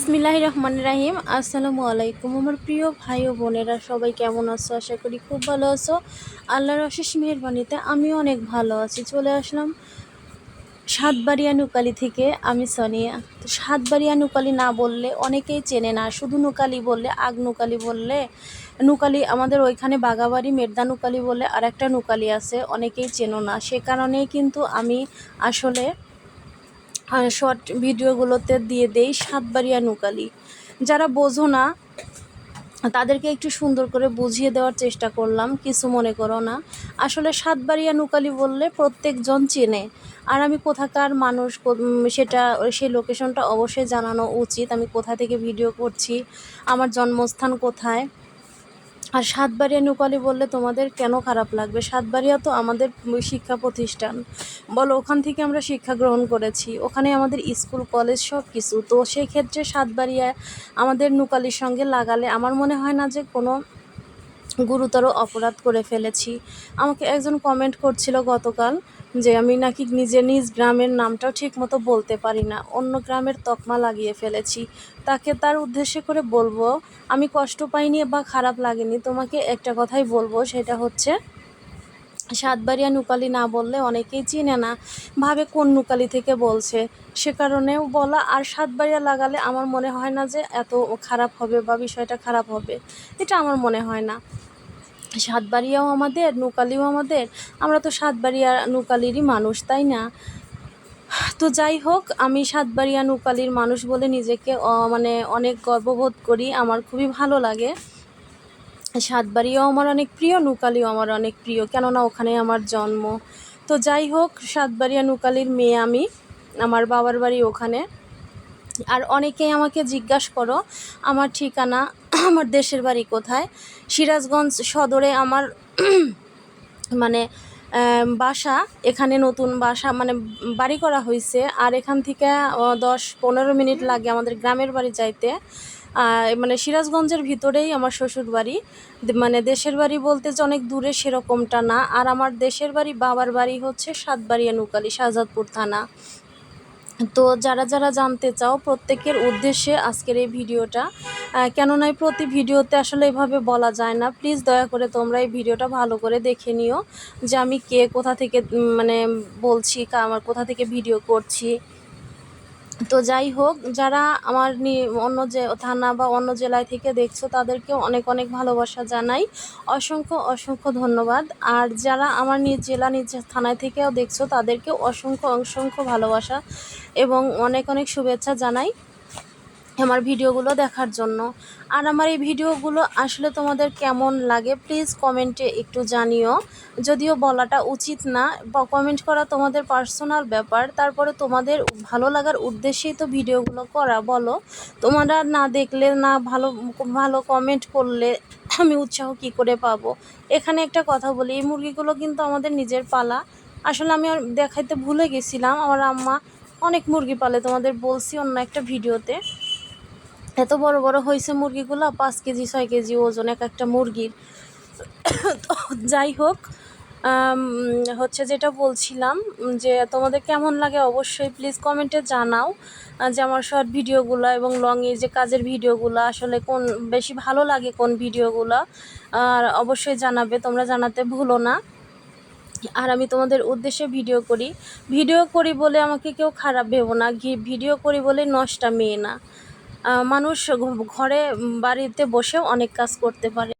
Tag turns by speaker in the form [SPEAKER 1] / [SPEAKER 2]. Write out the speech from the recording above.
[SPEAKER 1] বিসমিল্লাহির রহমানির রাহিম। আসসালামু আলাইকুম আমার প্রিয় ভাই ও বোনেরা, সবাই কেমন আছো? আশা করি খুব ভালো আছো। আল্লাহর অশেষ মেহেরবানিতে আমিও অনেক ভালো আছি। চলে আসলাম সাতবাড়িয়া নুকালি থেকে। আমি সোনিয়া। তো সাতবাড়িয়া নুকালি না বললে অনেকেই চেনে না, শুধু নুকালি বললে, আগ নুকালি বললে, নুকালি আমাদের ওইখানে বাগাবাড়ি মের্দা নুকালি বলে আর একটা নুকালি আছে, অনেকেই চেনো না। সে কারণেই কিন্তু আমি আসলে শর্ট ভিডিওগুলোতে দিয়ে দেই সাতবাড়িয়া নুকালি। যারা বোঝো না তাদেরকে একটু সুন্দর করে বুঝিয়ে দেওয়ার চেষ্টা করলাম, কিছু মনে করো না। আসলে সাতবাড়িয়া নুকালি বললে প্রত্যেকজন চেনে। আর আমি কোথাকার মানুষ সেটা সেই লোকেশনটা অবশ্যই জানানো উচিত। আমি কোথা থেকে ভিডিও করছি, আমার জন্মস্থান কোথায়। আর সাতবাড়িয়া নুকালি বললে তোমাদের কেন খারাপ লাগবে? সাতবাড়িয়া তো আমাদের শিক্ষা প্রতিষ্ঠান, বলো, ওখান থেকে আমরা শিক্ষা গ্রহণ করেছি, ওখানে আমাদের স্কুল কলেজ সব কিছু। তো সেই ক্ষেত্রে সাতবাড়িয়া আমাদের নুকালির সঙ্গে লাগালে আমার মনে হয় না যে কোনো গুরুতর অপরাধ করে ফেলেছি। আমাকে একজন কমেন্ট করছিল গতকাল যে আমি নাকি নিজ গ্রামের নামটাও ঠিক মতো বলতে পারি না, অন্য গ্রামের তকমা লাগিয়ে ফেলেছি। তাকে তার উদ্দেশ্যে করে বলবো, আমি কষ্ট পাইনি বা খারাপ লাগেনি, তোমাকে একটা কথাই বলবো, সেটা হচ্ছে সাতবাড়িয়া নুকালি না বললে অনেকেই চিনে না, ভাবে কোন নুকালি থেকে বলছে, সে কারণেও বলা। আর সাতবাড়িয়া লাগালে আমার মনে হয় না যে এত খারাপ হবে বা বিষয়টা খারাপ হবে, এটা আমার মনে হয় না। সাতবাড়িয়াও আমাদের, নুকালিও আমাদের, আমরা তো সাতবাড়িয়া নুকালিরই মানুষ, তাই না? তো যাই হোক, আমি সাতবাড়িয়া নুকালির মানুষ বলে নিজেকে মানে অনেক গর্ববোধ করি, আমার খুবই ভালো লাগে। সাতবাড়িয়াও আমার অনেক প্রিয়, নুকালিও আমার অনেক প্রিয়, কেননা ওখানে আমার জন্ম। তো যাই হোক, সাতবাড়িয়া নুকালির মেয়ে আমি, আমার বাবার বাড়ি ওখানে। আর অনেকেই আমাকে জিজ্ঞাসা করো আমার ঠিকানা, আমার দেশের বাড়ি কোথায়। সিরাজগঞ্জ সদরে আমার মানে বাসা, এখানে নতুন বাসা মানে বাড়ি করা হয়েছে। আর এখান থেকে 10-15 মিনিট লাগে আমাদের গ্রামের বাড়ি যাইতে। মানে সিরাজগঞ্জের ভিতরেই আমার শ্বশুর বাড়ি। মানে দেশের বাড়ি বলতে যে অনেক দূরে সেরকমটা না। আর আমার দেশের বাড়ি, বাবার বাড়ি হচ্ছে সাতবাড়িয়া নুকালি, শাহজাদপুর থানা। তো যারা যারা জানতে চাও প্রত্যেকের উদ্দেশ্যে আজকের এই ভিডিওটা, কেননা প্রতি ভিডিওতে আসলে এভাবে বলা যায় না। প্লিজ দয়া করে তোমরা এই ভিডিওটা ভালো করে দেখে নিও যে আমি কে, কোথা থেকে মানে বলছি, আমার কোথা থেকে ভিডিও করছি। তো যাই হোক, যারা আমার অন্য যে থানা বা অন্য জেলায় থেকে দেখছো তাদেরকেও অনেক অনেক ভালোবাসা জানাই, অসংখ্য অসংখ্য ধন্যবাদ। আর যারা আমার নিজ জেলা, নিজ থানায় থেকেও দেখছো তাদেরকেও অসংখ্য অসংখ্য ভালোবাসা এবং অনেক অনেক শুভেচ্ছা জানাই আমার ভিডিওগুলো দেখার জন্য। আর আমার এই ভিডিওগুলো আসলে তোমাদের কেমন লাগে প্লিজ কমেন্টে একটু জানিও। যদিও বলাটা উচিত না, বা কমেন্ট করা তোমাদের পার্সোনাল ব্যাপার, তারপরে তোমাদের ভালো লাগার উদ্দেশ্যেই তো ভিডিওগুলো করা, বলো। তোমরা না দেখলে, না ভালো ভালো কমেন্ট করলে আমি উৎসাহ কী করে পাবো? এখানে একটা কথা বলি, এই মুরগিগুলো কিন্তু আমাদের নিজের পালা। আসলে আমি দেখাইতে ভুলে গেছিলাম, আমার আম্মা অনেক মুরগি পালে, তোমাদের বলছি অন্য একটা ভিডিওতে। এত বড় বড় হয়েছে মুরগিগুলো, 5 কেজি 6 কেজি ওজন এক একটা মুরগির। তো যাই হোক, হচ্ছে যেটা বলছিলাম, যে তোমাদের কেমন লাগে অবশ্যই প্লিজ কমেন্টে জানাও। যে আমার শর্ট ভিডিওগুলো এবং লংয়ে যে কাজের ভিডিওগুলো আসলে কোন বেশি ভালো লাগে, কোন ভিডিওগুলো, আর অবশ্যই জানাবে, তোমরা জানাতে ভুলো না। আর আমি তোমাদের উদ্দেশ্যে ভিডিও করি বলে আমাকে কেউ খারাপ ভেবো না, ভিডিও করি বলে নষ্টা মেয়ে না। মানুষ ঘরে বাড়িতে বসেও অনেক কাজ করতে পারে।